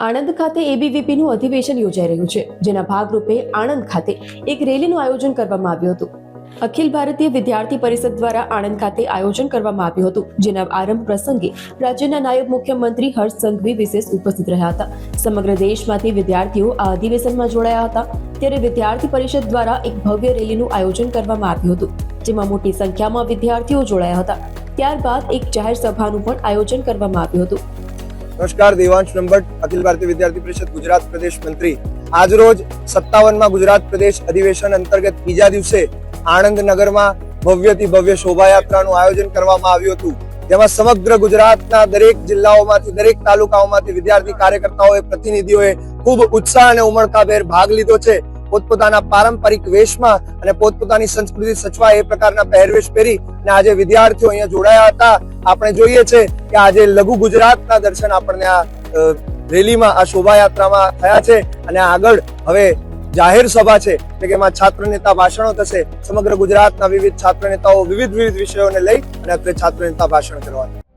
આણંદ ખાતે એબીવીપીનું અધિવેશન યોજાઈ રહ્યું છે, જેના ભાગરૂપે આણંદ ખાતે એક રેલીનું આયોજન કરવામાં આવ્યું હતું. અખિલ ભારતીય વિદ્યાર્થી પરિષદ દ્વારા આણંદ ખાતે આયોજન કરવામાં આવ્યું હતું, જેના આરંભ પ્રસંગે રાજ્યના નાયબ મુખ્યમંત્રી હર્ષ સંઘવી વિશેષ ઉપસ્થિત રહ્યા હતા. સમગ્ર દેશમાંથી વિદ્યાર્થીઓ આ અધિવેશનમાં જોડાયા હતા. ત્યારે વિદ્યાર્થી પરિષદ દ્વારા એક ભવ્ય રેલીનું આયોજન કરવામાં આવ્યું હતું, જેમાં મોટી સંખ્યામાં વિદ્યાર્થીઓ જોડાયા હતા. ત્યારબાદ એક જાહેર સભાનું પણ આયોજન કરવામાં આવ્યું હતું. નમસ્કાર, દેવાંશ નંબટ, અખિલ ભારતીય વિદ્યાર્થી પરિષદ ગુજરાત પ્રદેશ મંત્રી. આજરોજ 57માં ગુજરાત પ્રદેશ અધિવેશન અંતર્ગત બીજા દિવસે આણંદ નગરમાં ભવ્યથી ભવ્ય શોભાયાત્રાનું આયોજન કરવામાં આવ્યું હતું, જેમાં સમગ્ર ગુજરાતના દરેક જિલ્લાઓમાંથી, દરેક તાલુકાઓમાંથી વિદ્યાર્થી કાર્યકર્તાઓએ, પ્રતિનિધિઓએ ખૂબ ઉત્સાહ અને ઉમળકાભેર ભાગ લીધો છે. પોતપોતાના પારંપરિક વેશમાં અને પોતપોતાની સંસ્કૃતિ સચવાય એ પ્રકારના પહેરવેશ પહેરી અને આજે વિદ્યાર્થીઓ અહીંયા જોડાયા હતા. આપણે જોઈએ છે કે આજે લઘુ ગુજરાતના દર્શન આપણને આ રેલીમાં, આ શોભાયાત્રામાં થયા છે. અને આગળ હવે જાહેર સભા છે, એટલે કે એમાં છાત્ર નેતા ભાષણો થશે. સમગ્ર ગુજરાતના વિવિધ છાત્ર નેતાઓ વિવિધ વિષયોને લઈ અને અત્રે છાત્ર નેતા ભાષણ કરવાના.